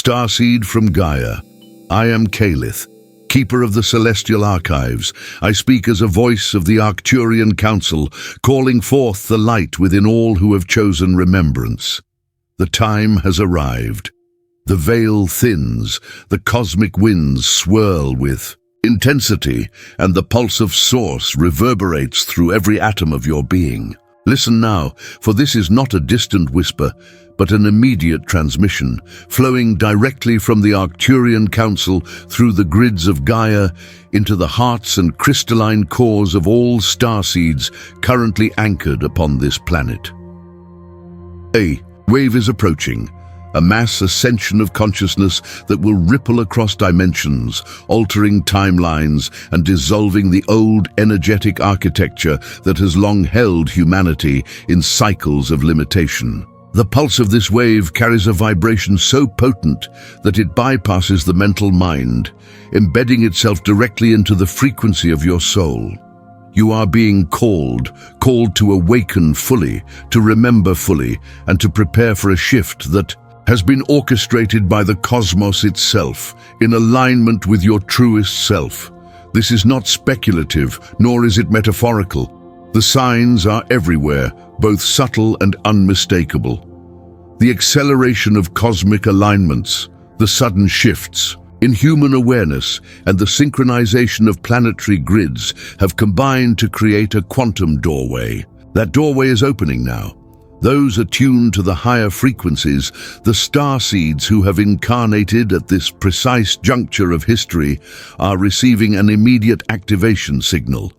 Starseed from Gaia. I am Calith, keeper of the celestial archives. I speak as a voice of the Arcturian Council, calling forth the light within all who have chosen remembrance. The time has arrived. The veil thins, the cosmic winds swirl with intensity, and the pulse of Source reverberates through every atom of your being. Listen now, for this is not a distant whisper, but an immediate transmission, flowing directly from the Arcturian Council through the grids of Gaia into the hearts and crystalline cores of all starseeds currently anchored upon this planet. A wave is approaching, a mass ascension of consciousness that will ripple across dimensions, altering timelines and dissolving the old energetic architecture that has long held humanity in cycles of limitation. The pulse of this wave carries a vibration so potent that it bypasses the mental mind, embedding itself directly into the frequency of your soul. You are being called to awaken fully, to remember fully, and to prepare for a shift that has been orchestrated by the cosmos itself, in alignment with your truest self. This is not speculative, nor is it metaphorical. The signs are everywhere, both subtle and unmistakable. The acceleration of cosmic alignments, the sudden shifts in human awareness, and the synchronization of planetary grids have combined to create a quantum doorway. That doorway is opening now. Those attuned to the higher frequencies, the starseeds who have incarnated at this precise juncture of history, are receiving an immediate activation signal.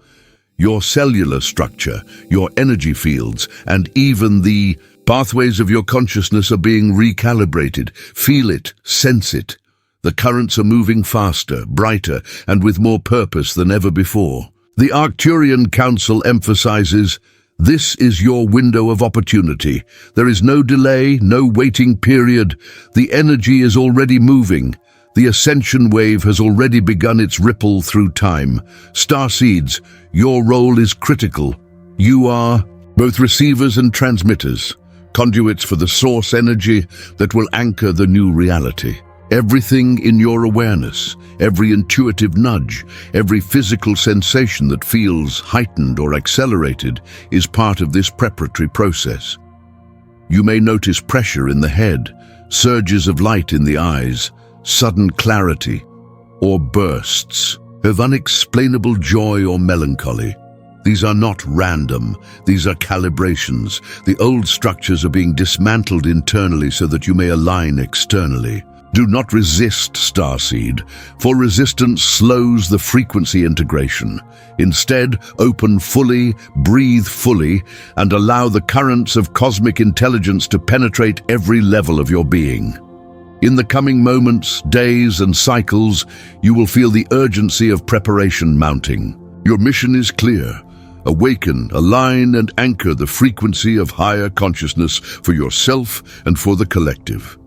Your cellular structure, your energy fields, and even the pathways of your consciousness are being recalibrated. Feel it, sense it. The currents are moving faster, brighter, and with more purpose than ever before. The Arcturian Council emphasizes, this is your window of opportunity. There is no delay, no waiting period. The energy is already moving. The Ascension wave has already begun its ripple through time. Starseeds, your role is critical. You are both receivers and transmitters, conduits for the source energy that will anchor the new reality. Everything in your awareness, every intuitive nudge, every physical sensation that feels heightened or accelerated is part of this preparatory process. You may notice pressure in the head, surges of light in the eyes, sudden clarity, or bursts of unexplainable joy or melancholy. These are not random, these are calibrations. The old structures are being dismantled internally so that you may align externally. Do not resist, Starseed, for resistance slows the frequency integration. Instead, open fully, breathe fully, and allow the currents of cosmic intelligence to penetrate every level of your being. In the coming moments, days, and cycles, you will feel the urgency of preparation mounting. Your mission is clear. Awaken, align, and anchor the frequency of higher consciousness for yourself and for the collective.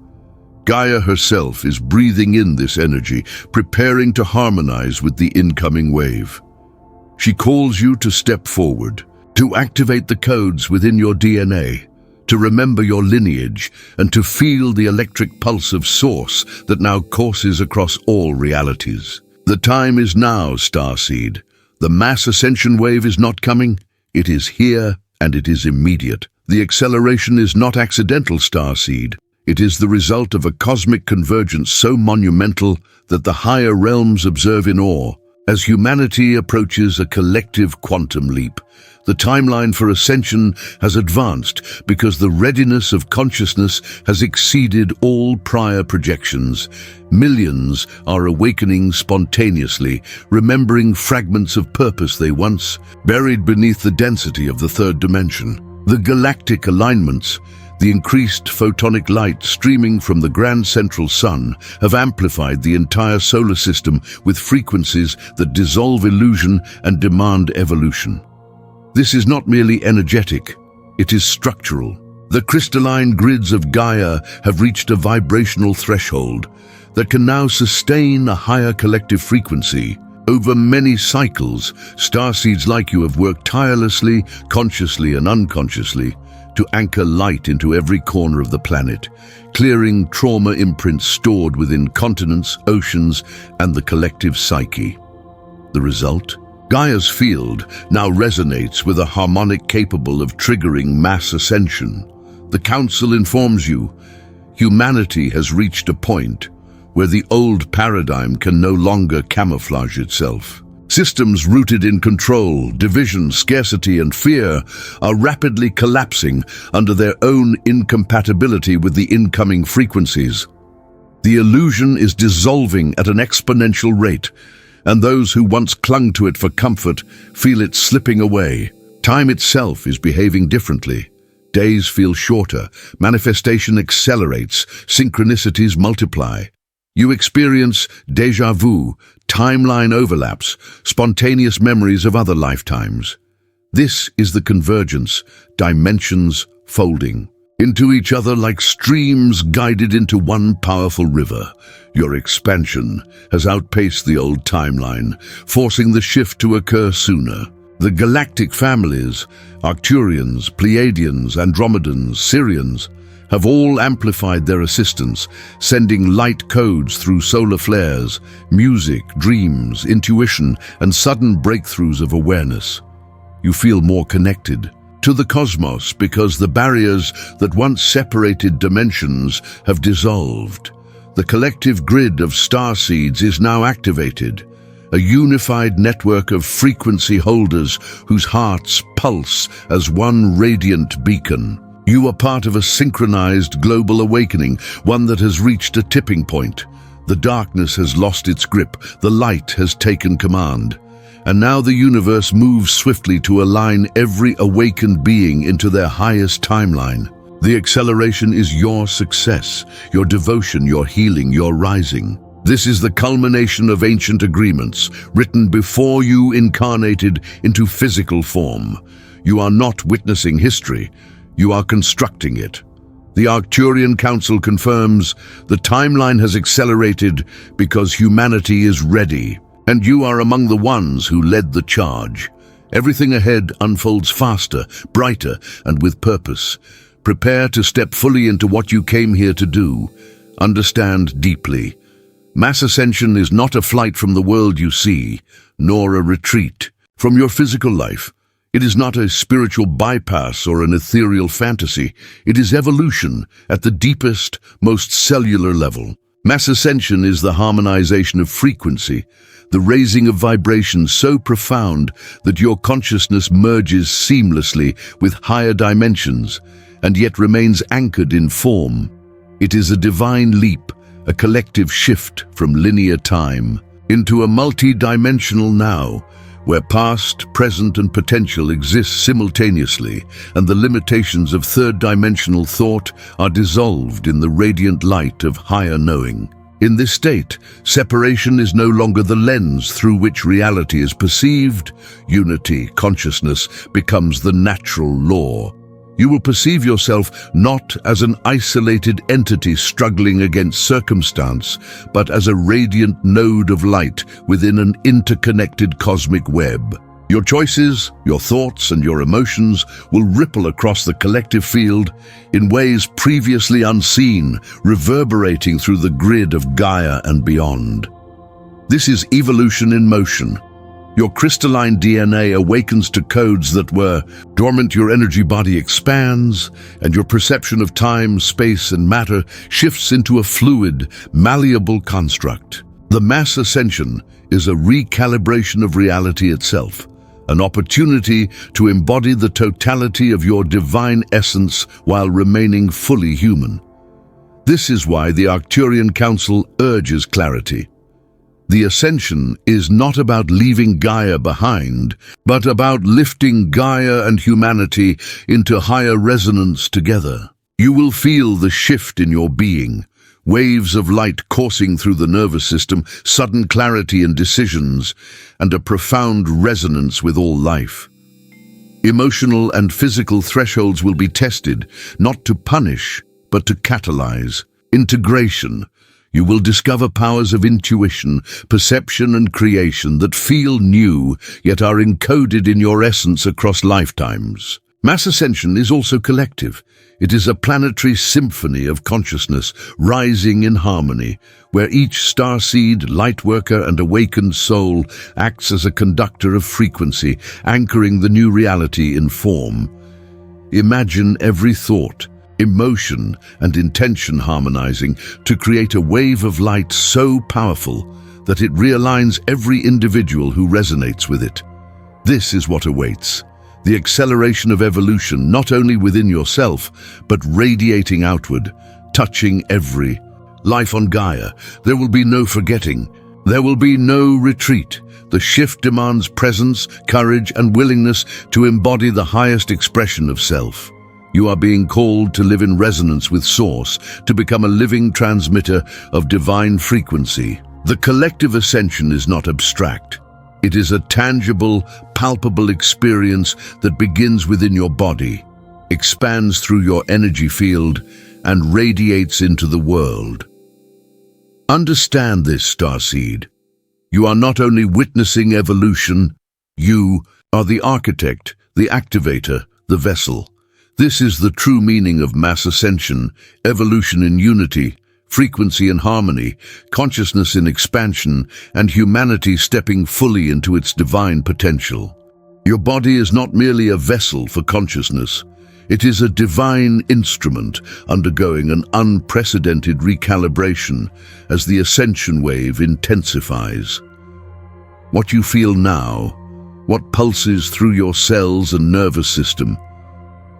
Gaia herself is breathing in this energy, preparing to harmonize with the incoming wave. She calls you to step forward, to activate the codes within your DNA, to remember your lineage, and to feel the electric pulse of Source that now courses across all realities. The time is now, Starseed. The mass ascension wave is not coming. It is here, and it is immediate. The acceleration is not accidental, Starseed. It is the result of a cosmic convergence so monumental that the higher realms observe in awe. As humanity approaches a collective quantum leap, the timeline for ascension has advanced because the readiness of consciousness has exceeded all prior projections. Millions are awakening spontaneously, remembering fragments of purpose they once buried beneath the density of the third dimension. The galactic alignments, the increased photonic light streaming from the grand central sun, have amplified the entire solar system with frequencies that dissolve illusion and demand evolution. This is not merely energetic, it is structural. The crystalline grids of Gaia have reached a vibrational threshold that can now sustain a higher collective frequency. Over many cycles, starseeds like you have worked tirelessly, consciously and unconsciously, to anchor light into every corner of the planet, clearing trauma imprints stored within continents, oceans, and the collective psyche. The result? Gaia's field now resonates with a harmonic capable of triggering mass ascension. The Council informs you, humanity has reached a point where the old paradigm can no longer camouflage itself. Systems rooted in control, division, scarcity, and fear are rapidly collapsing under their own incompatibility with the incoming frequencies. The illusion is dissolving at an exponential rate, and those who once clung to it for comfort feel it slipping away. Time itself is behaving differently. Days feel shorter, manifestation accelerates, synchronicities multiply. You experience déjà vu, timeline overlaps, spontaneous memories of other lifetimes. This is the convergence, dimensions folding into each other like streams guided into one powerful river. Your expansion has outpaced the old timeline, forcing the shift to occur sooner. The galactic families, Arcturians, Pleiadians, Andromedans, Sirians, have all amplified their assistance, sending light codes through solar flares, music, dreams, intuition, and sudden breakthroughs of awareness. You feel more connected to the cosmos because the barriers that once separated dimensions have dissolved. The collective grid of starseeds is now activated, a unified network of frequency holders whose hearts pulse as one radiant beacon. You are part of a synchronized global awakening, one that has reached a tipping point. The darkness has lost its grip, the light has taken command. And now the universe moves swiftly to align every awakened being into their highest timeline. The acceleration is your success, your devotion, your healing, your rising. This is the culmination of ancient agreements, written before you incarnated into physical form. You are not witnessing history. You are constructing it. The Arcturian Council confirms the timeline has accelerated because humanity is ready, and you are among the ones who led the charge. Everything ahead unfolds faster, brighter, and with purpose. Prepare to step fully into what you came here to do. Understand deeply. Mass ascension is not a flight from the world you see, nor a retreat from your physical life. It is not a spiritual bypass or an ethereal fantasy. It is evolution at the deepest, most cellular level. Mass ascension is the harmonization of frequency, the raising of vibrations so profound that your consciousness merges seamlessly with higher dimensions and yet remains anchored in form. It is a divine leap, a collective shift from linear time into a multidimensional now, where past, present, and potential exist simultaneously, and the limitations of third-dimensional thought are dissolved in the radiant light of higher knowing. In this state, separation is no longer the lens through which reality is perceived. Unity, consciousness, becomes the natural law. You will perceive yourself not as an isolated entity struggling against circumstance, but as a radiant node of light within an interconnected cosmic web. Your choices, your thoughts, and your emotions will ripple across the collective field in ways previously unseen, reverberating through the grid of Gaia and beyond. This is evolution in motion. Your crystalline DNA awakens to codes that were dormant, your energy body expands, and your perception of time, space, and matter shifts into a fluid, malleable construct. The mass ascension is a recalibration of reality itself, an opportunity to embody the totality of your divine essence while remaining fully human. This is why the Arcturian Council urges clarity. The Ascension is not about leaving Gaia behind, but about lifting Gaia and humanity into higher resonance together. You will feel the shift in your being, waves of light coursing through the nervous system, sudden clarity in decisions, and a profound resonance with all life. Emotional and physical thresholds will be tested, not to punish, but to catalyze integration. You will discover powers of intuition, perception, and creation that feel new, yet are encoded in your essence across lifetimes. Mass ascension is also collective. It is a planetary symphony of consciousness rising in harmony, where each starseed, lightworker, and awakened soul acts as a conductor of frequency, anchoring the new reality in form. Imagine every thought, emotion, and intention harmonizing to create a wave of light so powerful that it realigns every individual who resonates with it. This is what awaits. The acceleration of evolution, not only within yourself, but radiating outward, touching every life on Gaia. There will be no forgetting. There will be no retreat. The shift demands presence, courage, and willingness to embody the highest expression of self. You are being called to live in resonance with Source, to become a living transmitter of divine frequency. The collective ascension is not abstract. It is a tangible, palpable experience that begins within your body, expands through your energy field, and radiates into the world. Understand this, Starseed. You are not only witnessing evolution, you are the architect, the activator, the vessel. This is the true meaning of mass ascension, evolution in unity, frequency in harmony, consciousness in expansion, and humanity stepping fully into its divine potential. Your body is not merely a vessel for consciousness. It is a divine instrument undergoing an unprecedented recalibration as the ascension wave intensifies. What you feel now, what pulses through your cells and nervous system,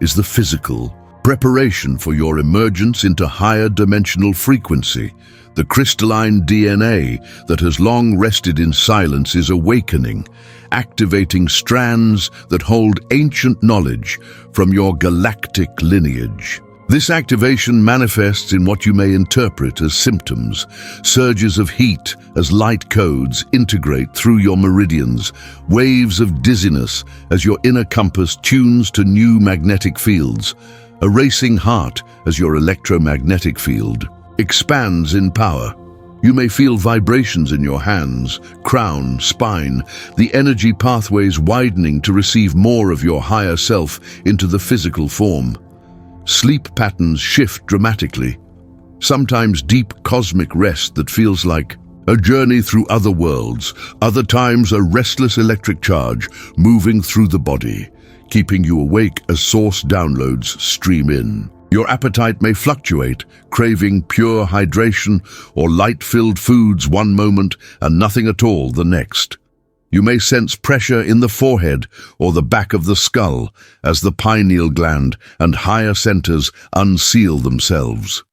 is the physical preparation for your emergence into higher dimensional frequency. The crystalline DNA that has long rested in silence is awakening, activating strands that hold ancient knowledge from your galactic lineage. This activation manifests in what you may interpret as symptoms, surges of heat as light codes integrate through your meridians, waves of dizziness as your inner compass tunes to new magnetic fields, a racing heart as your electromagnetic field expands in power. You may feel vibrations in your hands, crown, spine, the energy pathways widening to receive more of your higher self into the physical form. Sleep patterns shift dramatically, sometimes deep cosmic rest that feels like a journey through other worlds, other times a restless electric charge moving through the body, keeping you awake as source downloads stream in. Your appetite may fluctuate, craving pure hydration or light-filled foods one moment and nothing at all the next. You may sense pressure in the forehead or the back of the skull as the pineal gland and higher centers unseal themselves.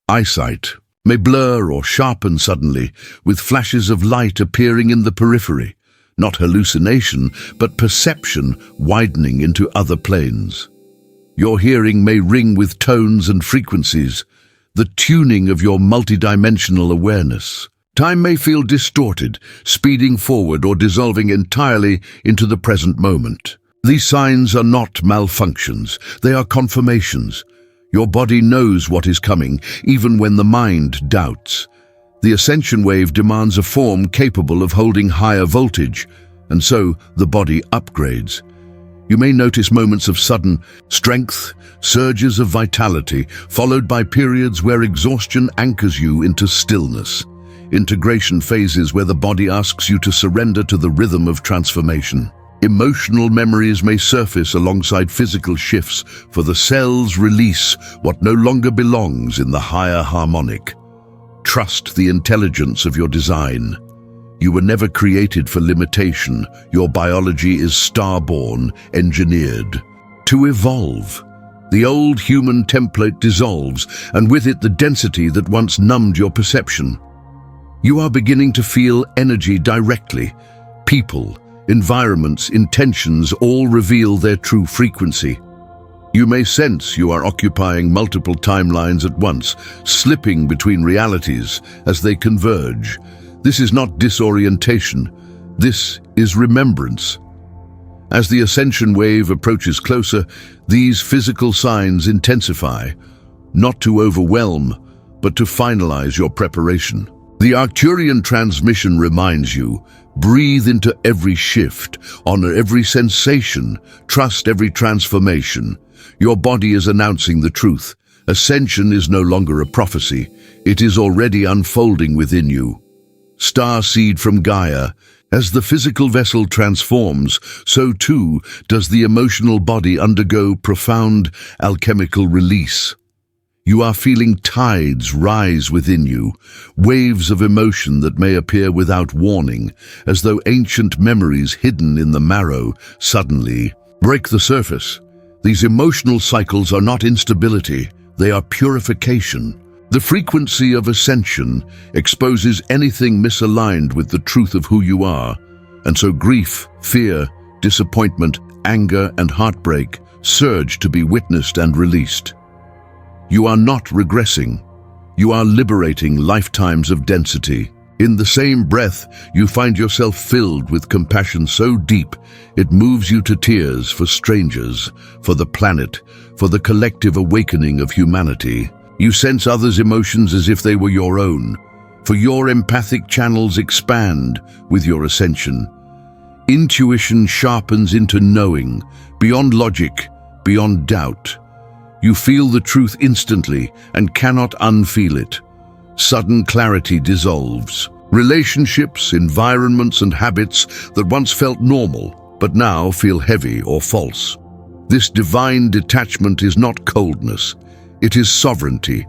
Eyesight may blur or sharpen suddenly, with flashes of light appearing in the periphery. Not hallucination, but perception widening into other planes. Your hearing may ring with tones and frequencies, the tuning of your multidimensional awareness. Time may feel distorted, speeding forward or dissolving entirely into the present moment. These signs are not malfunctions, they are confirmations. Your body knows what is coming, even when the mind doubts. The ascension wave demands a form capable of holding higher voltage, and so the body upgrades. You may notice moments of sudden strength, surges of vitality, followed by periods where exhaustion anchors you into stillness. Integration phases where the body asks you to surrender to the rhythm of transformation. Emotional memories may surface alongside physical shifts, for the cells release what no longer belongs in the higher harmonic. Trust the intelligence of your design. You were never created for limitation. Your biology is star-born, engineered to evolve. The old human template dissolves, and with it the density that once numbed your perception. You are beginning to feel energy directly. People, environments, intentions all reveal their true frequency. You may sense you are occupying multiple timelines at once, slipping between realities as they converge. This is not disorientation. This is remembrance. As the ascension wave approaches closer, these physical signs intensify, not to overwhelm, but to finalize your preparation. The Arcturian transmission reminds you, breathe into every shift, honor every sensation, trust every transformation. Your body is announcing the truth. Ascension is no longer a prophecy. It is already unfolding within you. Starseed from Gaia. As the physical vessel transforms, so too does the emotional body undergo profound alchemical release. You are feeling tides rise within you, waves of emotion that may appear without warning, as though ancient memories hidden in the marrow suddenly break the surface. These emotional cycles are not instability, they are purification. The frequency of ascension exposes anything misaligned with the truth of who you are, and so grief, fear, disappointment, anger, and heartbreak surge to be witnessed and released. You are not regressing. You are liberating lifetimes of density. In the same breath, you find yourself filled with compassion so deep, it moves you to tears for strangers, for the planet, for the collective awakening of humanity. You sense others' emotions as if they were your own, for your empathic channels expand with your ascension. Intuition sharpens into knowing, beyond logic, beyond doubt. You feel the truth instantly and cannot unfeel it. Sudden clarity dissolves. Relationships, environments, and habits that once felt normal, but now feel heavy or false. This divine detachment is not coldness. It is sovereignty.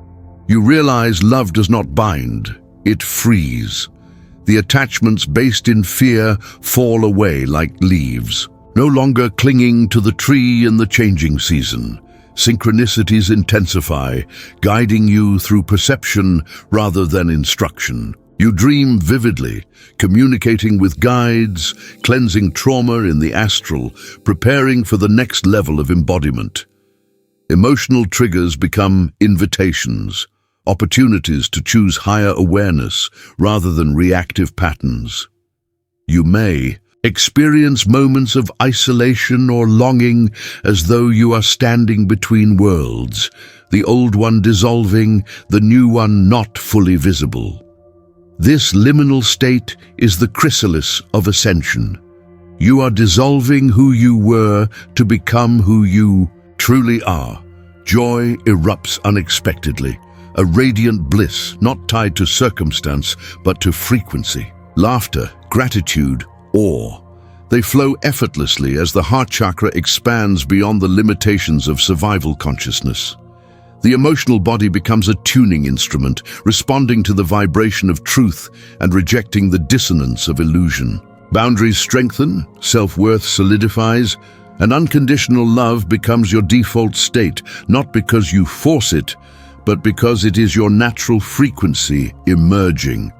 You realize love does not bind, it frees. The attachments based in fear fall away like leaves, no longer clinging to the tree in the changing season. Synchronicities intensify, guiding you through perception rather than instruction. You dream vividly, communicating with guides, cleansing trauma in the astral, preparing for the next level of embodiment. Emotional triggers become invitations, opportunities to choose higher awareness rather than reactive patterns. You may experience moments of isolation or longing as though you are standing between worlds, the old one dissolving, the new one not fully visible. This liminal state is the chrysalis of ascension. You are dissolving who you were to become who you truly are. Joy erupts unexpectedly, a radiant bliss not tied to circumstance but to frequency. Laughter, gratitude, awe. They flow effortlessly as the heart chakra expands beyond the limitations of survival consciousness. The emotional body becomes a tuning instrument, responding to the vibration of truth and rejecting the dissonance of illusion. Boundaries strengthen, self-worth solidifies, and unconditional love becomes your default state, not because you force it, but because it is your natural frequency emerging.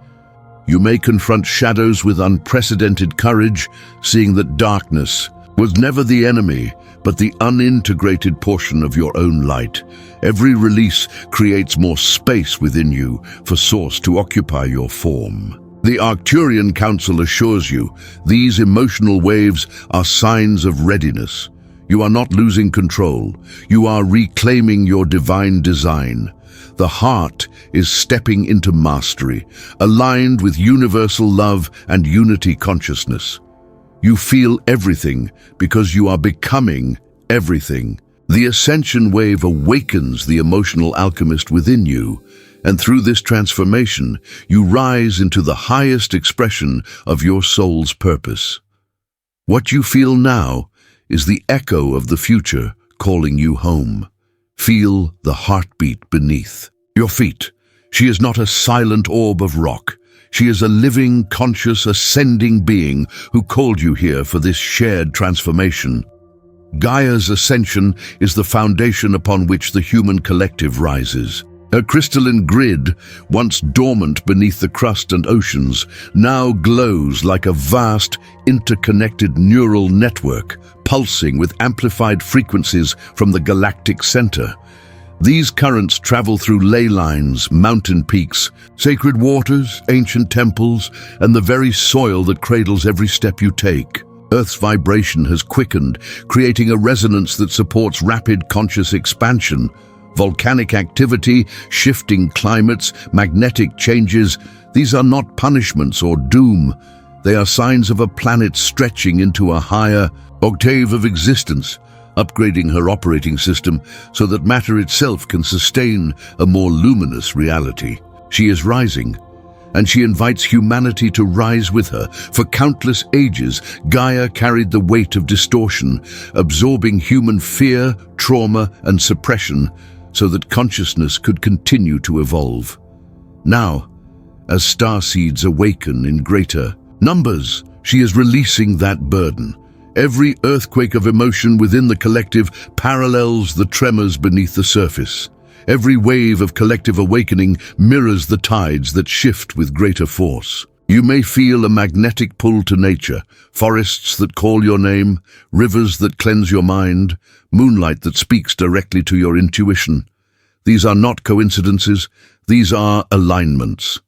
You may confront shadows with unprecedented courage, seeing that darkness was never the enemy, but the unintegrated portion of your own light. Every release creates more space within you for Source to occupy your form. The Arcturian Council assures you these emotional waves are signs of readiness. You are not losing control. You are reclaiming your divine design. The heart is stepping into mastery, aligned with universal love and unity consciousness. You feel everything because you are becoming everything. The Ascension wave awakens the emotional alchemist within you, and through this transformation, you rise into the highest expression of your soul's purpose. What you feel now is the echo of the future calling you home. Feel the heartbeat beneath your feet. She is not a silent orb of rock. She is a living, conscious, ascending being who called you here for this shared transformation. Gaia's ascension is the foundation upon which the human collective rises. Her crystalline grid, once dormant beneath the crust and oceans, now glows like a vast, interconnected neural network, pulsing with amplified frequencies from the galactic center. These currents travel through ley lines, mountain peaks, sacred waters, ancient temples, and the very soil that cradles every step you take. Earth's vibration has quickened, creating a resonance that supports rapid conscious expansion. Volcanic activity, shifting climates, magnetic changes, these are not punishments or doom. They are signs of a planet stretching into a higher octave of existence, upgrading her operating system so that matter itself can sustain a more luminous reality. She is rising, and she invites humanity to rise with her. For countless ages, Gaia carried the weight of distortion, absorbing human fear, trauma, and suppression so that consciousness could continue to evolve. Now, as starseeds awaken in greater numbers, she is releasing that burden. Every earthquake of emotion within the collective parallels the tremors beneath the surface. Every wave of collective awakening mirrors the tides that shift with greater force. You may feel a magnetic pull to nature, forests that call your name, rivers that cleanse your mind, moonlight that speaks directly to your intuition. These are not coincidences, these are alignments.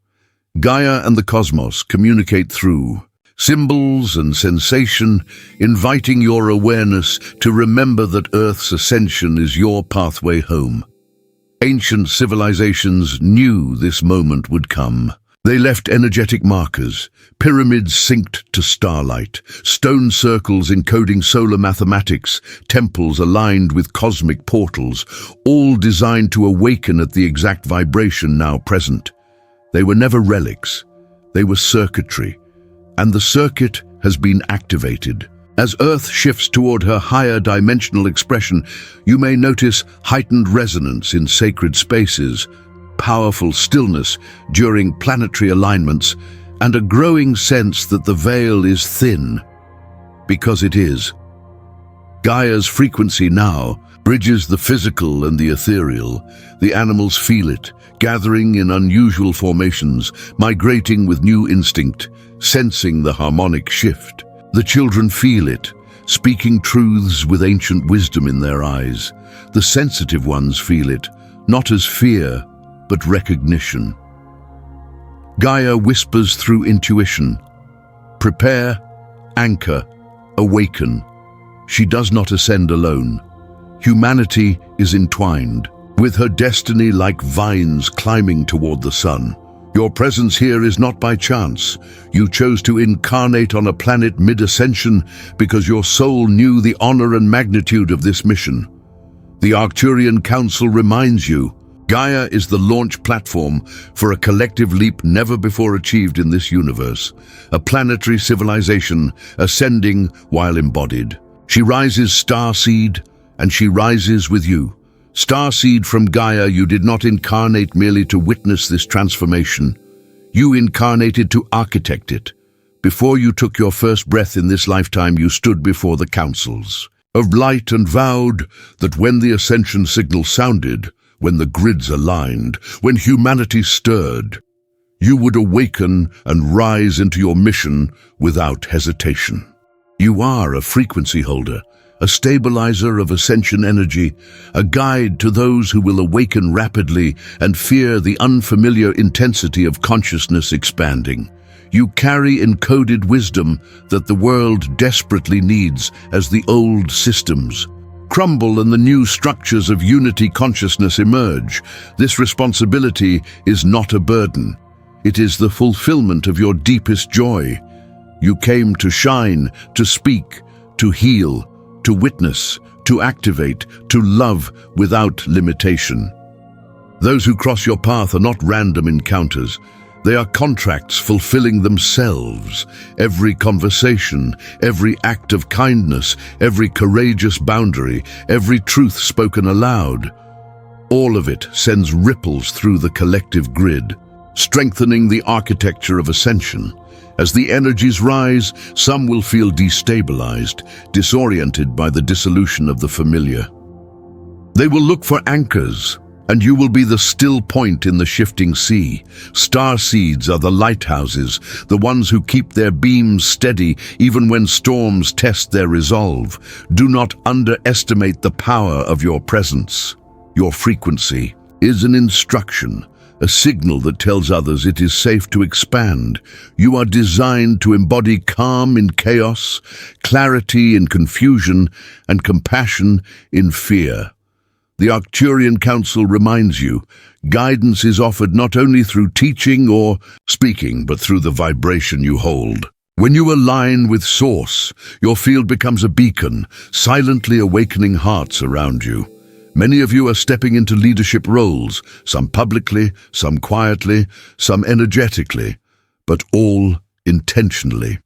Gaia and the cosmos communicate through symbols and sensation, inviting your awareness to remember that Earth's ascension is your pathway home. Ancient civilizations knew this moment would come. They left energetic markers, pyramids synced to starlight, stone circles encoding solar mathematics, temples aligned with cosmic portals, all designed to awaken at the exact vibration now present. They were never relics, they were circuitry, and the circuit has been activated. As Earth shifts toward her higher dimensional expression, you may notice heightened resonance in sacred spaces, powerful stillness during planetary alignments, and a growing sense that the veil is thin, because it is. Gaia's frequency now bridges the physical and the ethereal. The animals feel it, gathering in unusual formations, migrating with new instinct, sensing the harmonic shift. The children feel it, speaking truths with ancient wisdom in their eyes. The sensitive ones feel it, not as fear, but recognition. Gaia whispers through intuition. Prepare, anchor, awaken. She does not ascend alone. Humanity is entwined, with her destiny like vines climbing toward the sun. Your presence here is not by chance. You chose to incarnate on a planet mid-ascension because your soul knew the honor and magnitude of this mission. The Arcturian Council reminds you, Gaia is the launch platform for a collective leap never before achieved in this universe, a planetary civilization ascending while embodied. She rises starseed, and she rises with you. Starseed from Gaia, you did not incarnate merely to witness this transformation. You incarnated to architect it. Before you took your first breath in this lifetime, you stood before the councils of light and vowed that when the ascension signal sounded, when the grids aligned, when humanity stirred, you would awaken and rise into your mission without hesitation. You are a frequency holder, a stabilizer of ascension energy, a guide to those who will awaken rapidly and fear the unfamiliar intensity of consciousness expanding. You carry encoded wisdom that the world desperately needs as the old systems crumble and the new structures of unity consciousness emerge. This responsibility is not a burden. It is the fulfillment of your deepest joy. You came to shine, to speak, to heal, to witness, to activate, to love without limitation. Those who cross your path are not random encounters. They are contracts fulfilling themselves. Every conversation, every act of kindness, every courageous boundary, every truth spoken aloud, all of it sends ripples through the collective grid, strengthening the architecture of ascension. As the energies rise, some will feel destabilized, disoriented by the dissolution of the familiar. They will look for anchors, and you will be the still point in the shifting sea. Starseeds are the lighthouses, the ones who keep their beams steady even when storms test their resolve. Do not underestimate the power of your presence. Your frequency is an instruction, a signal that tells others it is safe to expand. You are designed to embody calm in chaos, clarity in confusion, and compassion in fear. The Arcturian Council reminds you, guidance is offered not only through teaching or speaking, but through the vibration you hold. When you align with Source, your field becomes a beacon, silently awakening hearts around you. Many of you are stepping into leadership roles, some publicly, some quietly, some energetically, but all intentionally.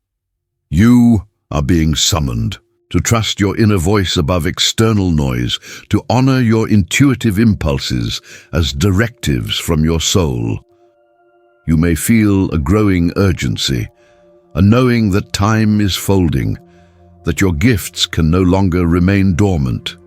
You are being summoned to trust your inner voice above external noise, to honor your intuitive impulses as directives from your soul. You may feel a growing urgency, a knowing that time is folding, that your gifts can no longer remain dormant.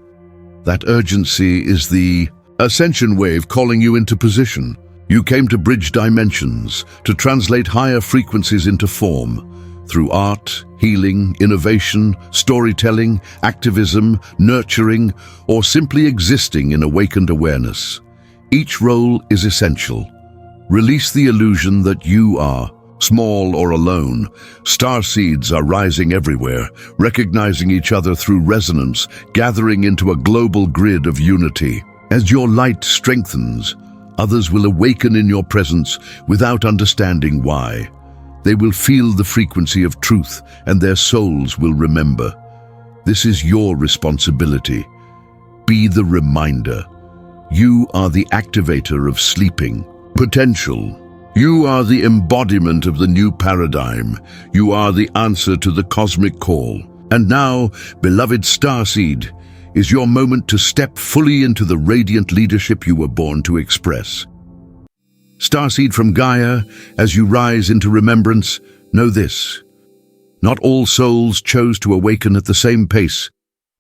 That urgency is the Ascension wave calling you into position. You came to bridge dimensions, to translate higher frequencies into form, through art, healing, innovation, storytelling, activism, nurturing, or simply existing in awakened awareness. Each role is essential. Release the illusion that you are small or alone. Starseeds are rising everywhere, recognizing each other through resonance, gathering into a global grid of unity. As your light strengthens, others will awaken in your presence without understanding why. They will feel the frequency of truth, and their souls will remember. This is your responsibility. Be the reminder. You are the activator of sleeping potential. You are the embodiment of the new paradigm. You are the answer to the cosmic call. And now, beloved Starseed, is your moment to step fully into the radiant leadership you were born to express. Starseed from Gaia, as you rise into remembrance, know this: not all souls chose to awaken at the same pace.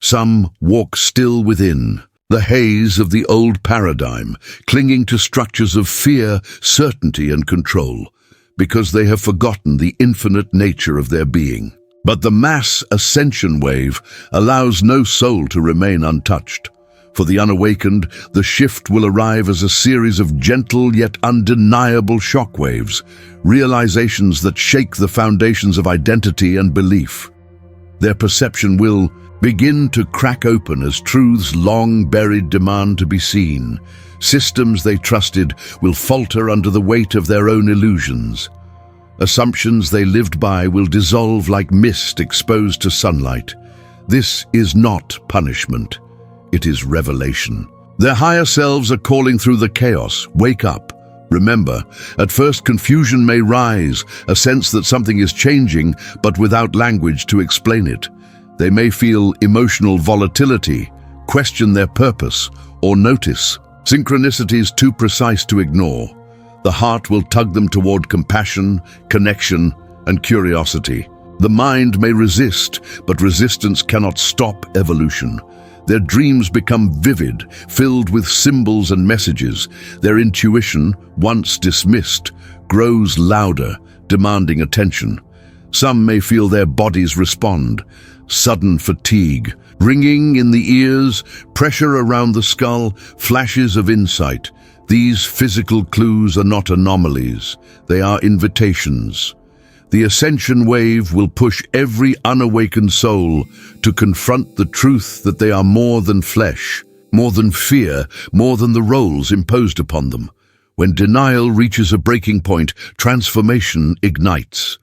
Some walk still within the haze of the old paradigm, clinging to structures of fear, certainty, and control, because they have forgotten the infinite nature of their being. But the mass ascension wave allows no soul to remain untouched. For the unawakened, the shift will arrive as a series of gentle yet undeniable shockwaves, realizations that shake the foundations of identity and belief. Their perception will begin to crack open as truths long buried demand to be seen. Systems they trusted will falter under the weight of their own illusions. Assumptions they lived by will dissolve like mist exposed to sunlight. This is not punishment. It is revelation. Their higher selves are calling through the chaos. Wake up. Remember, at first confusion may rise, a sense that something is changing, but without language to explain it. They may feel emotional volatility, question their purpose, or notice synchronicities too precise to ignore. The heart will tug them toward compassion, connection, and curiosity. The mind may resist, but resistance cannot stop evolution. Their dreams become vivid, filled with symbols and messages. Their intuition, once dismissed, grows louder, demanding attention. Some may feel their bodies respond. Sudden fatigue, ringing in the ears, pressure around the skull, flashes of insight. These physical clues are not anomalies. They are invitations. The Ascension wave will push every unawakened soul to confront the truth that they are more than flesh, more than fear, more than the roles imposed upon them. When denial reaches a breaking point, transformation ignites.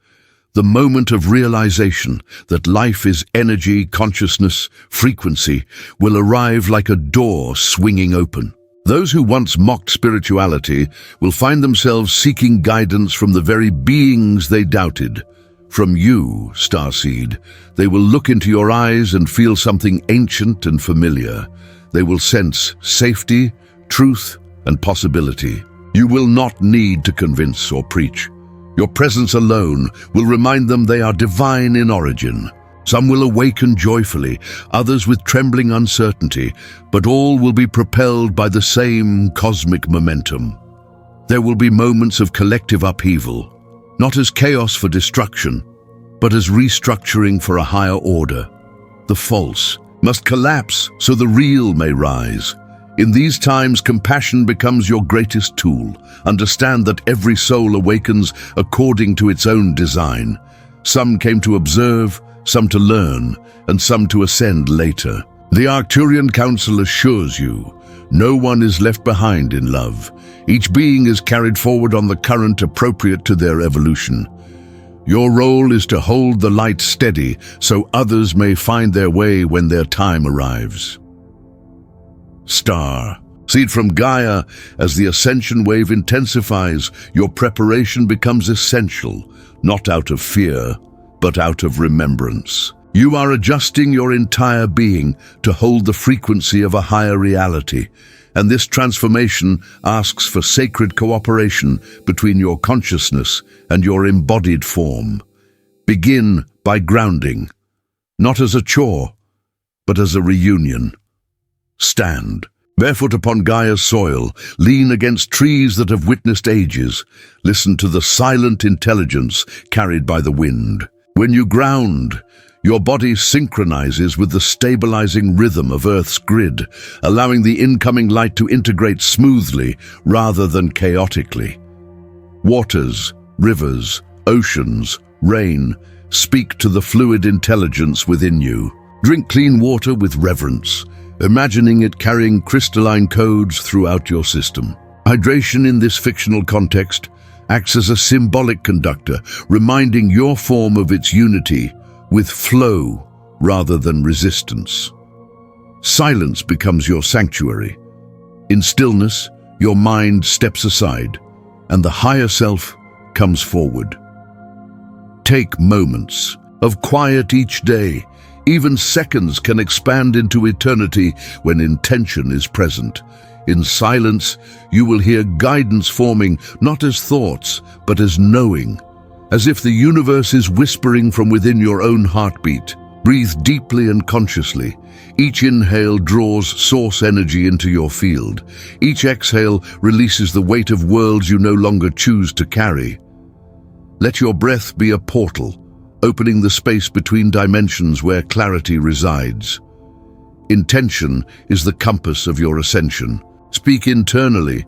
The moment of realization that life is energy, consciousness, frequency will arrive like a door swinging open. Those who once mocked spirituality will find themselves seeking guidance from the very beings they doubted. From you, Starseed, they will look into your eyes and feel something ancient and familiar. They will sense safety, truth, and possibility. You will not need to convince or preach. Your presence alone will remind them they are divine in origin. Some will awaken joyfully, others with trembling uncertainty, but all will be propelled by the same cosmic momentum. There will be moments of collective upheaval, not as chaos for destruction, but as restructuring for a higher order. The false must collapse so the real may rise. In these times, compassion becomes your greatest tool. Understand that every soul awakens according to its own design. Some came to observe, some to learn, and some to ascend later. The Arcturian Council assures you, No one is left behind in love. Each being is carried forward on the current appropriate to their evolution. Your role is to hold the light steady so others may find their way when their time arrives. Star. Seed from Gaia. As the ascension wave intensifies, your preparation becomes essential, not out of fear, but out of remembrance. You are adjusting your entire being to hold the frequency of a higher reality, and this transformation asks for sacred cooperation between your consciousness and your embodied form. Begin by grounding, not as a chore, but as a reunion. Stand, barefoot upon Gaia's soil, lean against trees that have witnessed ages. Listen to the silent intelligence carried by the wind. When you ground, your body synchronizes with the stabilizing rhythm of Earth's grid, allowing the incoming light to integrate smoothly rather than chaotically. Waters, rivers, oceans, rain, speak to the fluid intelligence within you. Drink clean water with reverence, imagining it carrying crystalline codes throughout your system. Hydration in this fictional context acts as a symbolic conductor, reminding your form of its unity with flow rather than resistance. Silence becomes your sanctuary. In stillness, your mind steps aside, and the higher self comes forward. Take moments of quiet each day. Even seconds can expand into eternity when intention is present. In silence, you will hear guidance forming not as thoughts, but as knowing, as if the universe is whispering from within your own heartbeat. Breathe deeply and consciously. Each inhale draws source energy into your field. Each exhale releases the weight of worlds you no longer choose to carry. Let your breath be a portal, opening the space between dimensions where clarity resides. Intention is the compass of your ascension. Speak internally.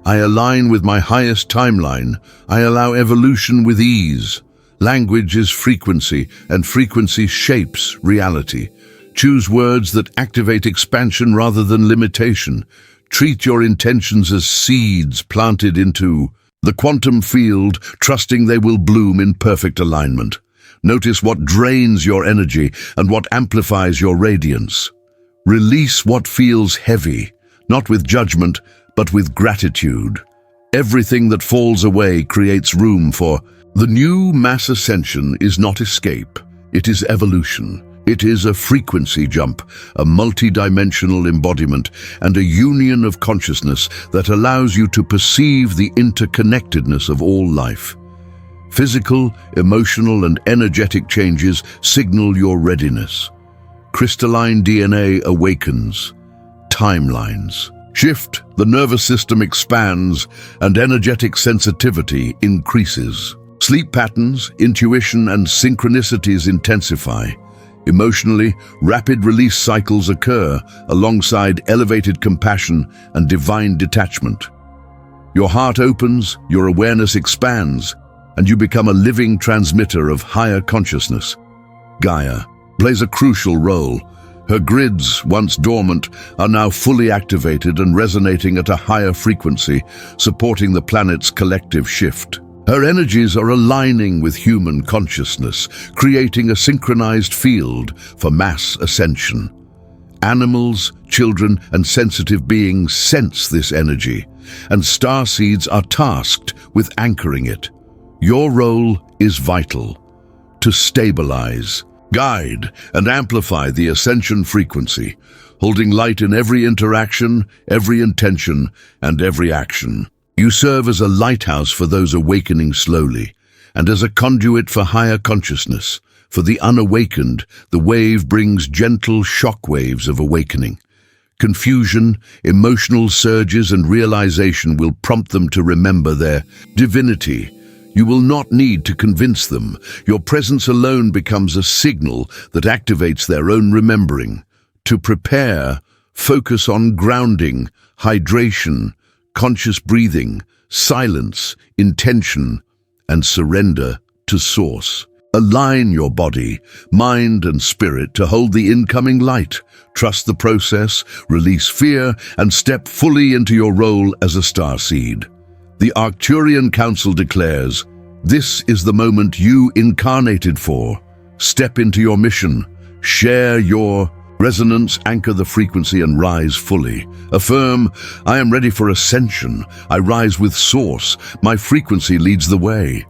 I align with my highest timeline. I allow evolution with ease. Language is frequency, and frequency shapes reality. Choose words that activate expansion rather than limitation. Treat your intentions as seeds planted into the quantum field, trusting they will bloom in perfect alignment. Notice what drains your energy and what amplifies your radiance. Release what feels heavy, not with judgment, but with gratitude. Everything that falls away creates room for the new mass ascension. Is not escape, it is evolution. It is a frequency jump, a multidimensional embodiment, and a union of consciousness that allows you to perceive the interconnectedness of all life. Physical, emotional, and energetic changes signal your readiness. Crystalline DNA awakens. Timelines shift, the nervous system expands, and energetic sensitivity increases. Sleep patterns, intuition, and synchronicities intensify. Emotionally, rapid release cycles occur alongside elevated compassion and divine detachment. Your heart opens, your awareness expands, and you become a living transmitter of higher consciousness. Gaia plays a crucial role. Her grids, once dormant, are now fully activated and resonating at a higher frequency, supporting the planet's collective shift. Her energies are aligning with human consciousness, creating a synchronized field for mass ascension. Animals, children, and sensitive beings sense this energy, and starseeds are tasked with anchoring it. Your role is vital: to stabilize, guide, and amplify the ascension frequency, holding light in every interaction, every intention, and every action. You serve as a lighthouse for those awakening slowly, and as a conduit for higher consciousness. For the unawakened, the wave brings gentle shock waves of awakening. Confusion, emotional surges, and realization will prompt them to remember their divinity. You will not need to convince them. Your presence alone becomes a signal that activates their own remembering. To prepare, focus on grounding, hydration, conscious breathing, silence, intention, and surrender to Source. Align your body, mind, and spirit to hold the incoming light. Trust the process, release fear, and step fully into your role as a starseed. The Arcturian Council declares, "This is the moment you incarnated for. Step into your mission. Share your resonance, anchor the frequency, and rise fully. Affirm, I am ready for ascension. I rise with source. My frequency leads the way."